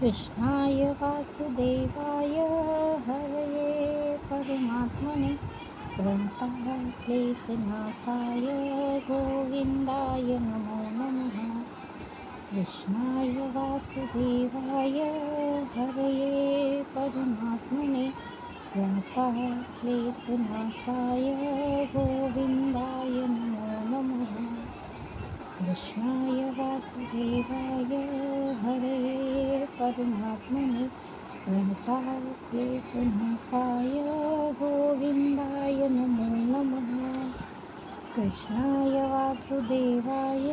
कृष्णाय वासुदेवाय हरये परमात्मने प्रणतः क्लेशनाशाय गोविन्दाय नमो नमः। कृष्णाय वासुदेवाय हरये परमात्मने प्रणतः क्लेशनाशाय गोविन्दाय नमो नमः। कृष्णाय वासुदेवाय हरये परमात्मने प्रणतः क्लेशनाशाय गोविन्दाय नमो नमः। कृष्णाय वासुदेवाय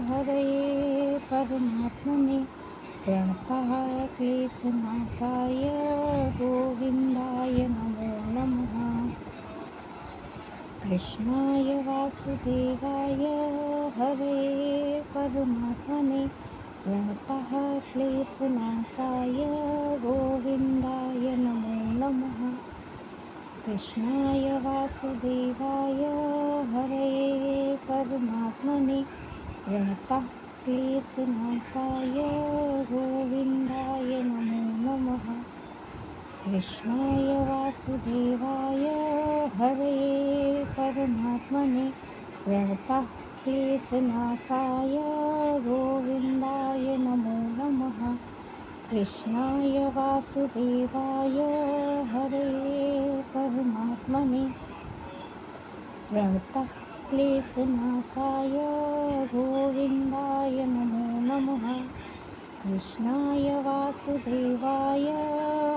हरये परमात्मने प्रणतः क्लेशनाशाय गोविन्दाय नमो नमः। कृष्णाय वासुदेवाय हरये परमात्मने प्रणतः क्लेशनाशाय गोविन्दाय नमो नमः। कृष्णाय वासुदेवाय हरये परमात्मने प्रणतः क्लेशनाशाय गोविन्दाय नमो नमः। कृष्णाय वासुदेवाय हरये परमात्मने प्रणतः क्लेशनाशाय गोविन्दाय नमो नमः। कृष्णाय वासुदेवाय हरये परमात्मने प्रणतः क्लेशनाशाय गोविन्दाय नमो नमः। कृष्णाय वासुदेवाय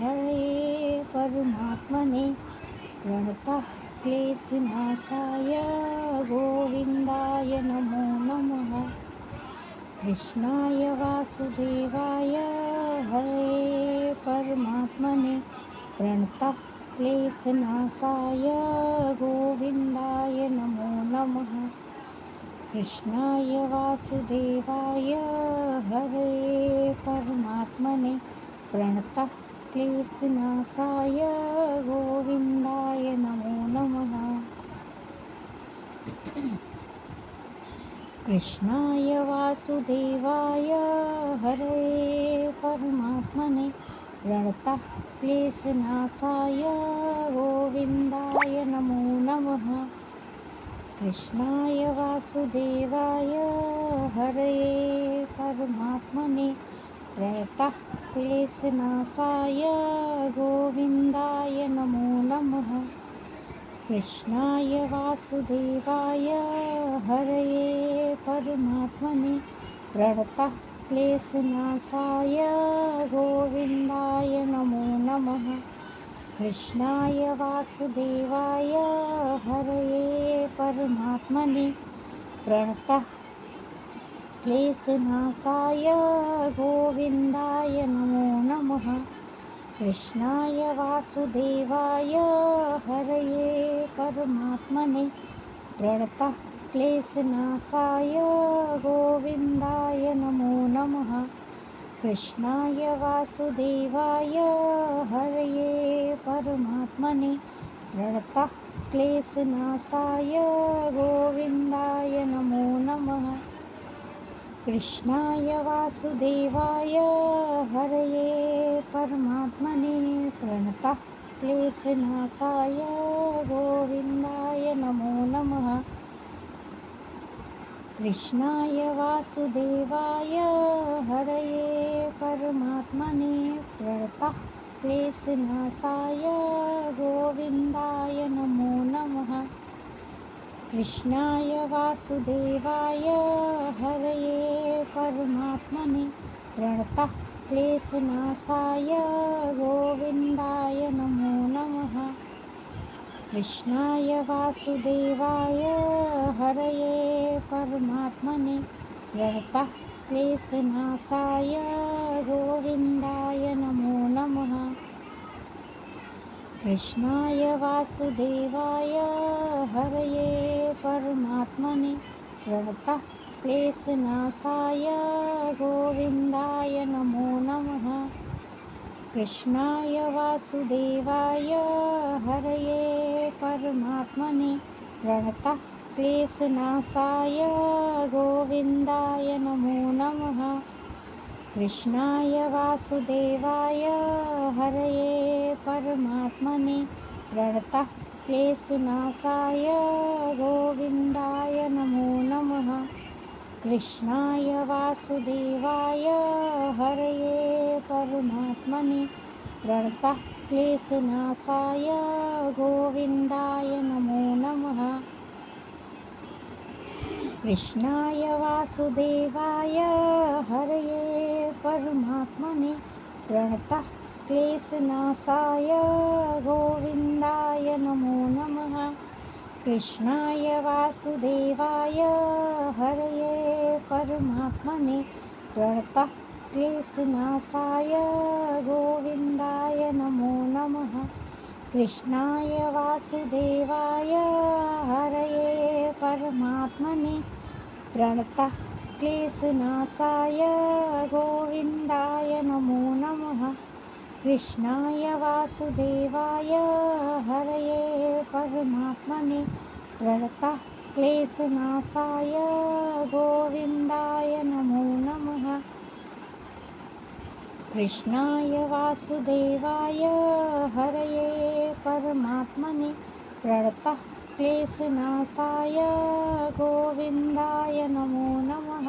हरये परमात्मने प्रणतः क्लेशनाशाय गोविन्दाय नमो नमः। कृष्णाय वासुदेवाय हरये परमात्मने प्रणतः क्लेशनाशाय गोविन्दाय नमो नमः। कृष्णाय वासुदेवाय हरये परमात्मने प्रणतः क्लेशनाशाय गोविन्दाय नमो नमः। कृष्णाय वासुदेवाय हरये परमात्मने प्रणतः क्लेशनाशाय गोविन्दाय नमो नमः। कृष्णाय वासुदेवाय हरये परमात्मने प्रणतः क्लेशनाशाय गोविन्दाय नमो नमः। कृष्णाय वासुदेवाय हरये परमात्मने प्रणतः क्लेशनाशाय गोविन्दाय नमो नमः। कृष्णाय वासुदेवाय हरये परमात्मने प्रणतः क्लेशनाशाय गोविन्दाय नमो नमः। कृष्णाय वासुदेवाय हरये परमात्मने प्रणतः क्लेशनाशाय गोविन्दाय नमो नमः। कृष्णाय वासुदेवाय हरये परमात्मने प्रणतः क्लेशनाशाय गोविन्दाय नमो नमः। कृष्णाय वासुदेवाय हरये परमात्मने प्रणतः क्लेशनाशाय गोविन्दाय नमो नमः। कृष्णाय वासुदेवाय हरये परमात्मने प्रणतः क्लेशनाशाय गोविन्दाय नमो नमः। कृष्णाय वासुदेवाय हरये परमात्मने प्रणतः क्लेशनाशाय गोविन्दाय नमो नमः। कृष्णाय वासुदेवाय हरये परमात्मने प्रणतः क्लेशनाशाय गोविन्दाय नमो नमः। कृष्णाय वासुदेवाय हरये परमात्मने प्रणतः क्लेशनाशाय गोविन्दाय नमो नमः। कृष्णाय वासुदेवाय हरये परमात्मने प्रणतः क्लेशनाशाय गोविन्दाय नमो नमः। कृष्णाय वासुदेवाय हरये परमात्मने प्रणतः क्लेशनाशाय गोविन्दाय नमो नमः। कृष्णाय वासुदेवाय हरये परमात्मने प्रणतः क्लेशनाशाय गोविन्दाय नमो नमः। कृष्णाय वासुदेवाय हरये परमात्मने प्रणतः क्लेशनाशाय गोविन्दाय नमो नमः। कृष्णाय वासुदेवाय हरये परमात्मने प्रणतः क्लेशनाशाय गोविन्दाय नमो नमः। कृष्णाय वासुदेवाय हरये परमात्मने प्रणतः क्लेशनाशाय गोविन्दाय नमो नमः। कृष्णाय वासुदेवाय हरये परमात्मने प्रणतः क्लेशनाशाय गोविन्दाय नमो नमः। कृष्णाय वासुदेवाय हरये परमात्मने प्रणतः क्लेशनाशाय गोविन्दाय नमो नमः।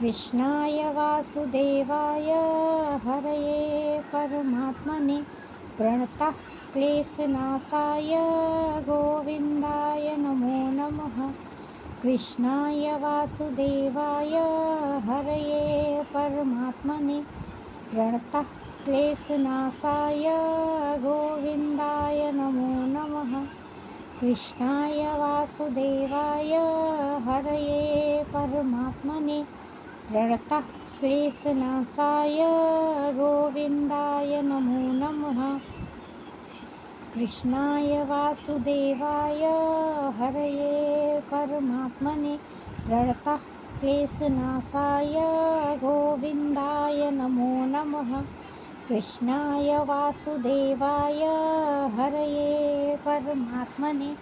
कृष्णाय वासुदेवाय हरये परमात्मने प्रणतः क्लेशनाशाय गोविन्दाय नमो नमः। कृष्णाय वासुदेवाय हरये परमात्मने प्रणतः क्लेशनाशाय गोविन्दाय नमो नमः। कृष्णाय वासुदेवाय हरये परमात्मने प्रणतः क्लेशनाशाय गोविन्दाय नमो नमः। कृष्णाय वासुदेवाय हरये परमात्मने प्रणतः क्लेशनाशाय गोविन्दाय नमो नमः। कृष्णाय वासुदेवाय हरये परमात्मने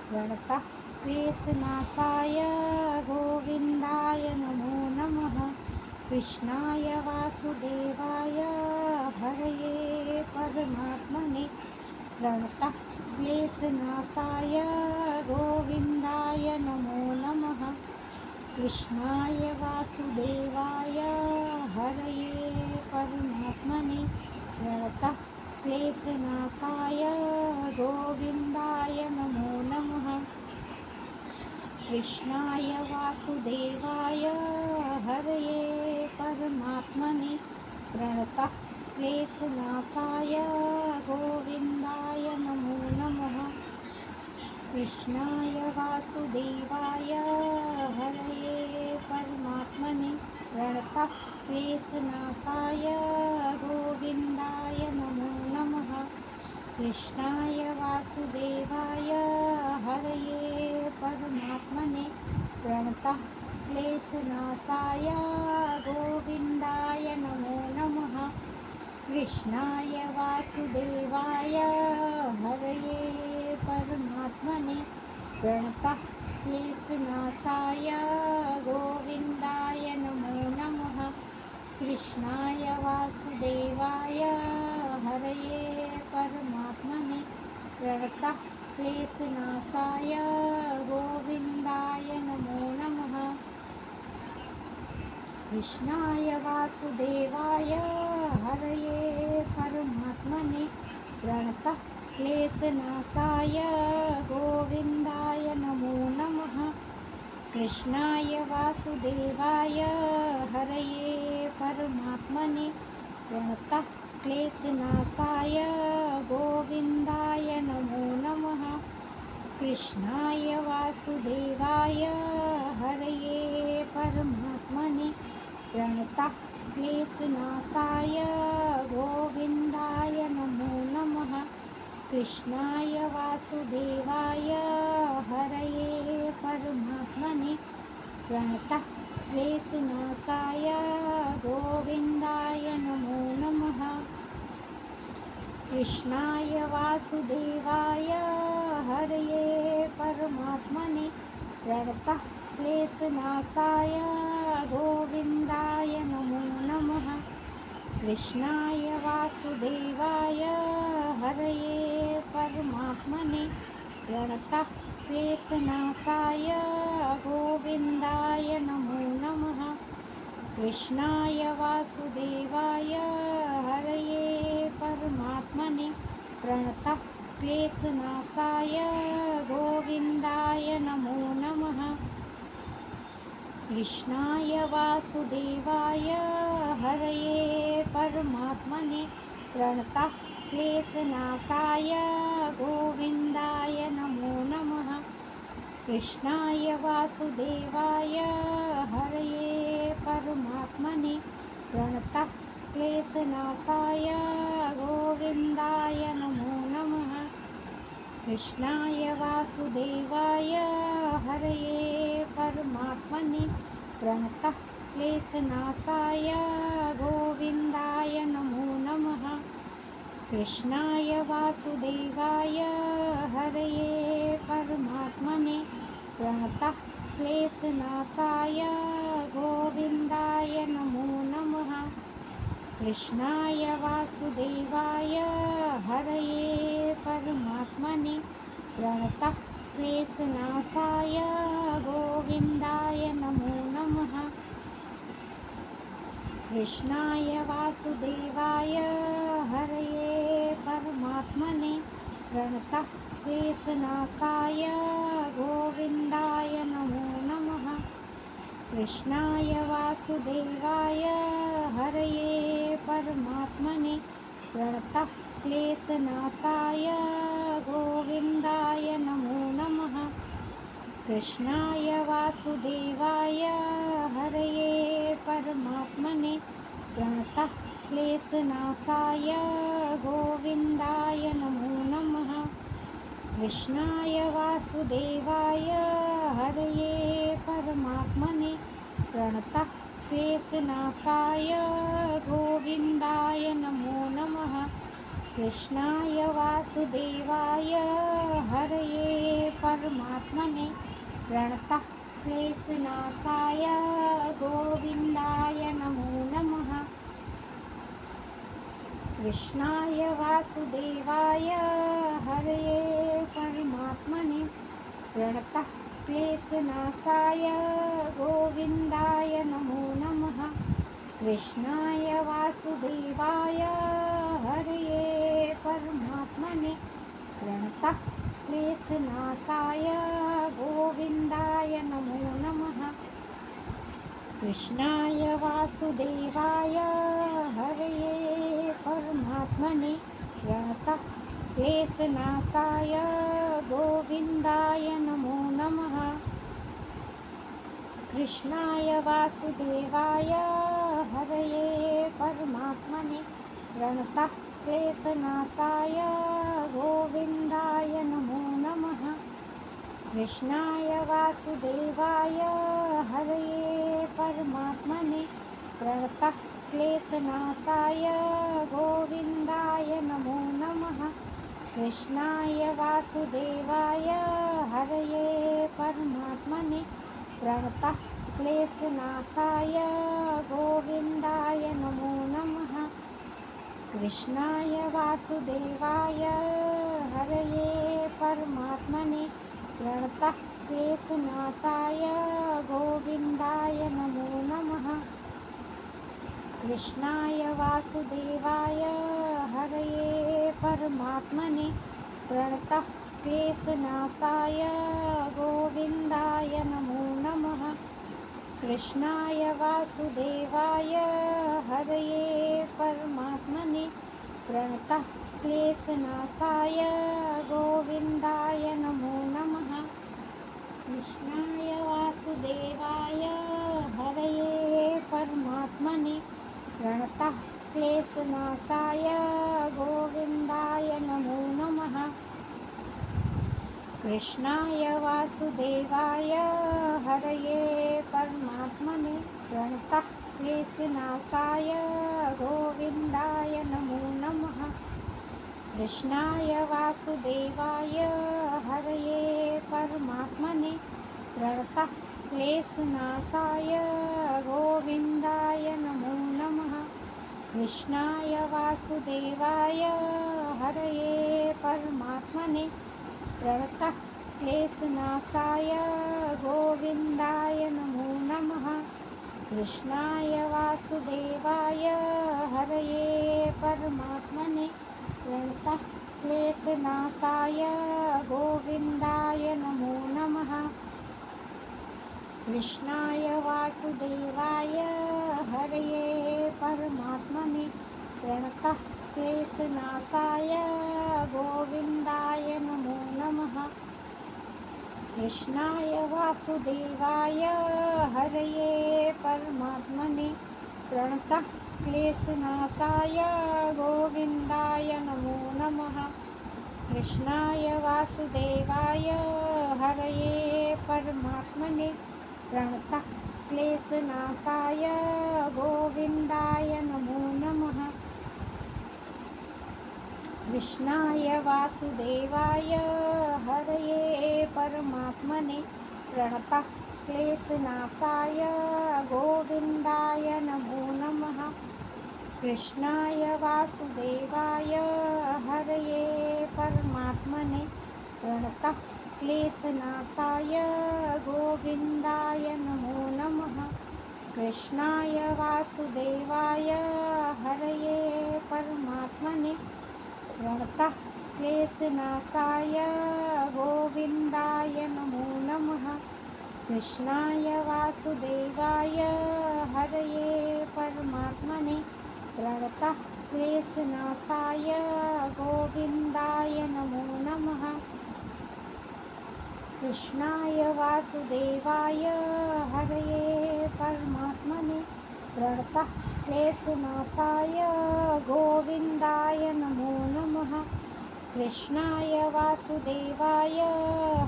प्रणतः क्लेशनाशाय गोविन्दाय नमो नमः। कृष्णाय वासुदेवाय हरये परमात्मने प्रणतः क्लेशनाशाय गोविन्दाय नमो नमः। कृष्णाय वासुदेवाय हरये परमात्मने प्रणतः क्लेशनाशाय गोविन्दाय नमो नमः। कृष्णाय वासुदेवाय हरये परमात्मने प्रणतः क्लेशनाशाय गोविन्दाय नमो नमः। कृष्णाय वासुदेवाय हरये परमात्मने प्रणतः क्लेशनाशाय गोविन्दाय नमो नमः। कृष्णाय वासुदेवाय हरये परमात्मने प्रणतः क्लेशनाशाय गोविन्दाय नमो नमः। कृष्णाय वासुदेवाय हरये परमात्मने प्रणतः क्लेशनाशाय गोविन्दाय नमो नमः। कृष्णाय वासुदेवाय हरये परमात्मने प्रणतः क्लेशनाशाय गोविन्दाय नमो नमः। कृष्णाय वासुदेवाय हरये परमात्मने प्रणतः क्लेशनाशाय गोविन्दाय नमो नमः। कृष्णाय वासुदेवाय हरये परमात्मने प्रणतः क्लेशनाशाय गोविन्दाय नमो नमः। कृष्णाय वासुदेवाय हरये परमात्मने प्रणतः क्लेशनाशाय गोविन्दाय नमो नमः। कृष्णाय वासुदेवाय हरये परमात्मने प्रणतः क्लेशनाशाय गोविन्दाय नमो नमः। कृष्णाय वासुदेवाय हरये परमात्मने प्रणतः क्लेशनाशाय गोविन्दाय नमो नमः। कृष्णाय वासुदेवाय हरये परमात्मने प्रणतः क्लेशनाशाय गोविन्दाय नमो नमः। कृष्णाय वासुदेवाय हरये परमात्मने प्रणतः क्लेशनाशाय गोविन्दाय नमो नमः। कृष्णाय वासुदेवाय हरये परमात्मने प्रणतः क्लेशनाशाय गोविन्दाय नमो नमः। कृष्णाय वासुदेवाय हरये परमात्मने प्रणतः क्लेशनाशाय गोविन्दाय नमो नमः। कृष्णाय वासुदेवाय हरये परमात्मने प्रणतः क्लेशनाशाय गोविन्दाय नमो नमः। कृष्णाय वासुदेवाय हरये परमात्मने प्रणतः क्लेशनाशाय गोविन्दाय नमो नमः। कृष्णाय वासुदेवाय हरये परमात्मने प्रणतः क्लेशनाशाय गोविन्दाय नमो नमः। कृष्णाय वासुदेवाय हरये परमात्मने प्रणतः क्लेशनाशाय गोविन्दाय नमो नमः। कृष्णाय वासुदेवाय हरये परमात्मने प्रणतः क्लेशनाशाय गोविन्दाय नमो नमः। कृष्णाय वासुदेवाय हरये परमात्मने प्रणतः क्लेशनाशाय गोविन्दाय नमो नमः। कृष्णाय वासुदेवाय हरये परमात्मने प्रणतः क्लेशनाशाय गोविन्दाय नमो नमः। कृष्णाय वासुदेवाय हरये परमात्मने प्रणतः क्लेशनाशाय गोविन्दाय नमो नमः। कृष्णाय वासुदेवाय हरये परमात्मने प्रणतः क्लेशनाशाय गोविन्दाय नमो नमः। कृष्णाय वासुदेवाय हरये परमात्मने प्रणतः क्लेशनाशाय गोविन्दाय नमो नमः। कृष्णाय वासुदेवाय हरये परमात्मने प्रणतः क्लेशनाशाय गोविन्दाय नमो नमः। कृष्णाय वासुदेवाय हरये परमात्मने प्रणतः क्लेशनाशाय गोविन्दाय नमो नमः। कृष्णाय वासुदेवाय हरये परमात्मने प्रणतः क्लेशनाशाय गोविन्दाय नमो नमः। कृष्णाय वासुदेवाय हरये परमात्मने प्रणतः क्लेशनाशाय गोविन्दाय नमो नमः। कृष्णाय वासुदेवाय हरये परमात्मने प्रणतः क्लेशनाशाय गोविन्दाय नमो नमः। कृष्णाय वासुदेवाय हरये परमात्मने प्रणतः क्लेशनाशाय गोविन्दाय नमो नमः। कृष्णाय वासुदेवाय हरये परमात्मने प्रणतः क्लेशनाशाय गोविन्दाय नमो नमः। कृष्णाय वासुदेवाय हरये परमात्मने प्रणतः क्लेशनाशाय गोविन्दाय नमो नमः। कृष्णाय वासुदेवाय हरये परमात्मने प्रणतः क्लेशनाशाय गोविन्दाय नमो नमः। कृष्णाय वासुदेवाय हरये परमात्मने प्रणतः क्लेशनाशाय गोविन्दाय नमो नमः। कृष्णाय वासुदेवाय हरये परमात्मने प्रणतः क्लेशनाशाय गोविन्दाय नमो नमः। कृष्णाय वासुदेवाय हरये परमात्मने प्रणतः क्लेशनाशाय गोविन्दाय नमो नमः। कृष्णाय वासुदेवाय हरये परमात्मने प्रणतः क्लेशनाशाय गोविन्दाय नमो नमः। कृष्णाय वासुदेवाय हरये परमात्मने प्रणतः क्लेशनाशाय गोविन्दाय नमो नमः। कृष्णाय वासुदेवाय हरये परमात्मने प्रणतः क्लेशनाशाय गोविन्दाय नमो नमः। कृष्णाय वासुदेवाय हरये परमात्मने प्रणतः क्लेशनाशाय गोविन्दाय नमो नमः। कृष्णाय वासुदेवाय हरये परमात्मने प्रणतः क्लेशनाशाय गोविन्दाय नमो नमः। कृष्णाय वासुदेवाय हरये परमात्मने प्रणतः क्लेशनाशाय गोविन्दाय नमो नमः। कृष्णाय वासुदेवाय हरये परमात्मने प्रणतः क्लेशनाशाय गोविन्दाय नमो नमः। कृष्णाय वासुदेवाय हरये परमात्मने प्रणतः क्लेशनाशाय गोविन्दाय नमो नमः। कृष्णाय वासुदेवाय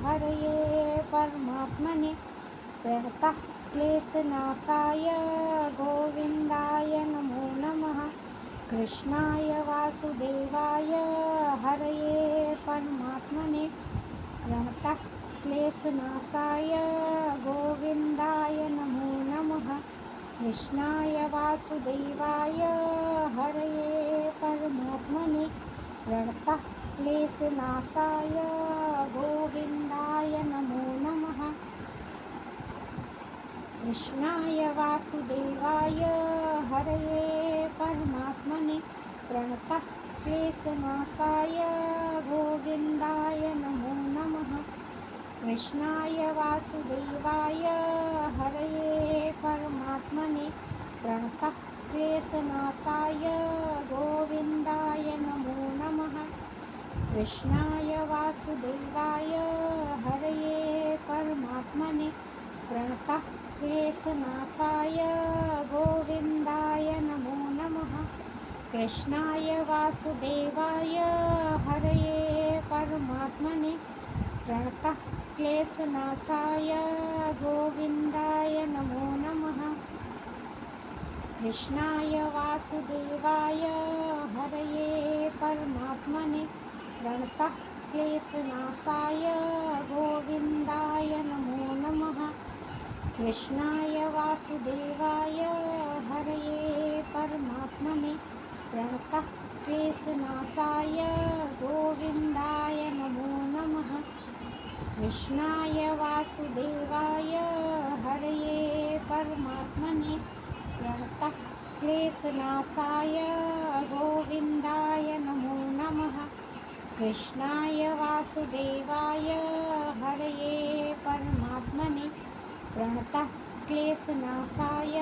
हरये परमात्मने प्रणतः क्लेशनाशाय गोविन्दाय नमो नमः। कृष्णाय वासुदेवाय हरये परमात्मने प्रणतः क्लेशनाशाय गोविन्दाय नमो नमः। कृष्णाय वासुदेवाय हरये परमात्मने प्रणतः क्लेशनाशाय गोविन्दाय नमो नमः। कृष्णाय वासुदेवाय हरये परमात्मने प्रणतः क्लेशनाशाय गोविन्दाय नमो नमः। कृष्णाय वासुदेवाय हरये परमात्मने प्रणतः क्लेशनाशाय गोविन्दाय नमो नमः। कृष्णाय वासुदेवाय हरये परमात्मने प्रणतः क्लेशनाशाय गोविन्दाय नमो नमः। कृष्णाय वासुदेवाय हरये परमात्मने प्रणतः क्लेशनाशाय गोविन्दाय नमो नमः। कृष्णाय वासुदेवाय हरये परमात्मने प्रणतः क्लेशनाशाय गोविन्दाय नमो नमः। कृष्णाय वासुदेवाय हरये परमात्मने प्रणतः क्लेशनाशाय गोविन्दाय नमो नमः। कृष्णाय वासुदेवाय हरये परमात्मने प्रणतः क्लेशनाशाय गोविन्दाय नमो नमः। कृष्णाय वासुदेवाय हरये परमात्मने प्रणतः क्लेशनाशाय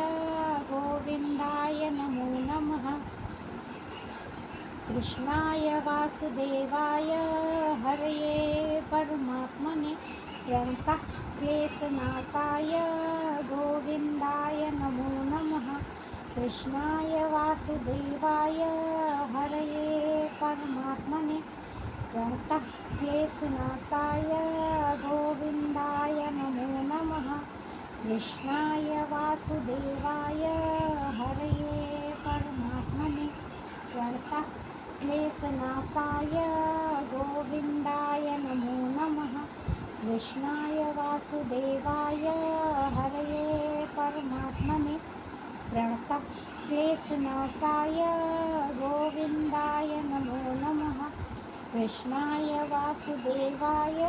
गोविन्दाय नमो नमः। कृष्णाय वासुदेवाय हरये परमात्मने प्रणतः क्लेशनाशाय गोविन्दाय नमो नमः। कृष्णाय वासुदेवाय हरये परमात्मने प्रणतः क्लेशनाशाय गोविन्दाय नमो नमः। कृष्णाय वासुदेवाय हरये परमात्मने प्रणतः क्लेशनाशाय गोविन्दाय नमो नमः। कृष्णाय वासुदेवाय हरये परमात्मने प्रणतः क्लेशनाशाय गोविन्दाय नमो नमः। कृष्णाय वासुदेवाय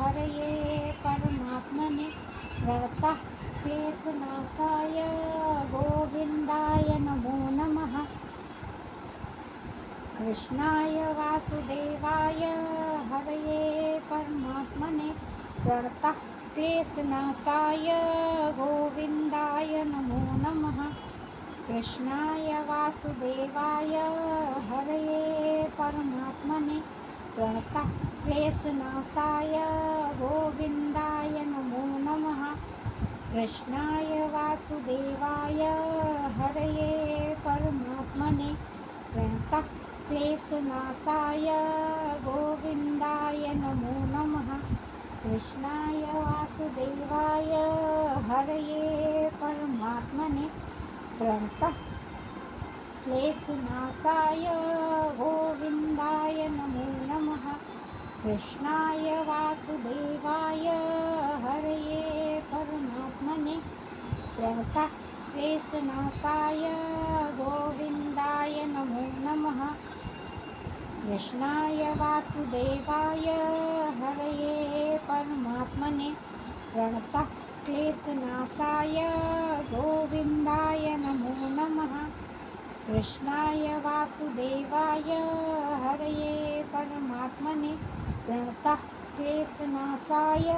हरये परमात्मने प्रणतः क्लेशनाशाय गोविन्दाय नमो नमः। कृष्णाय वासुदेवाय हरये परमात्मने प्रणतः क्लेशनाशाय गोविन्दाय नमो नमः। कृष्णाय वासुदेवाय हरये परमात्मने प्रणतः क्लेशनाशाय गोविन्दाय नमो नमः। कृष्णाय वासुदेवाय हरये परमात्मने प्रणतः क्लेशनाशाय गोविन्दाय नमो नमः। कृष्णाय वासुदेवाय हरये परमात्मने प्रणतः क्लेशनाशाय गोविन्दाय नमो नमः। कृष्णाय वासुदेवाय हरये परमात्मने प्रणतः क्लेशनाशाय गोविन्दाय नमो नमः। कृष्णाय वासुदेवाय हरये परमात्मने प्रणतः क्लेशनाशाय गोविन्दाय नमो नमः। कृष्णाय वासुदेवाय हरये परमात्मने प्रणतः क्लेशनाशाय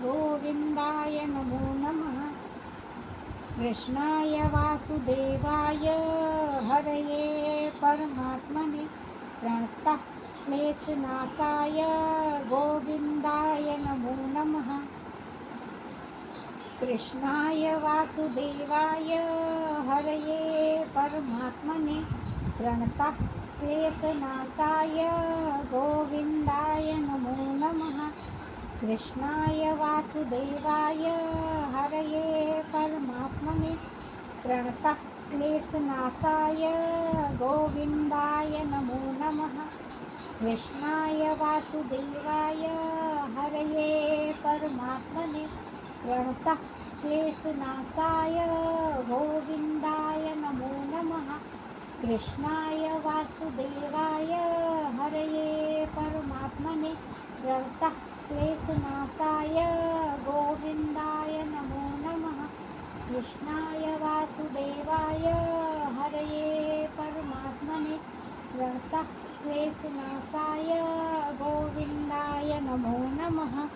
गोविन्दाय नमो नमः। कृष्णाय वासुदेवाय हरये परमात्मने प्रणतः क्लेशनाशाय गोविन्दाय नमो नमः। कृष्णाय वासुदेवाय हरये परमात्मने प्रणतः क्लेशनाशाय गोविन्दाय नमो नमः। कृष्णाय वासुदेवाय हरये परमात्मने प्रणतः क्लेशनाशाय गोविन्दाय नमो नमः। कृष्णाय वासुदेवाय हरये परमात्मने प्रणतः क्लेशनाशाय गोविन्दाय नमो नमः। कृष्णाय वासुदेवाय हरये परमात्मने प्रणतः क्लेशनाशाय गोविन्दाय नमो नमः। कृष्णाय वासुदेवाय हरये परमात्मने प्रणतः क्लेशनाशाय गोविन्दाय नमो नमः।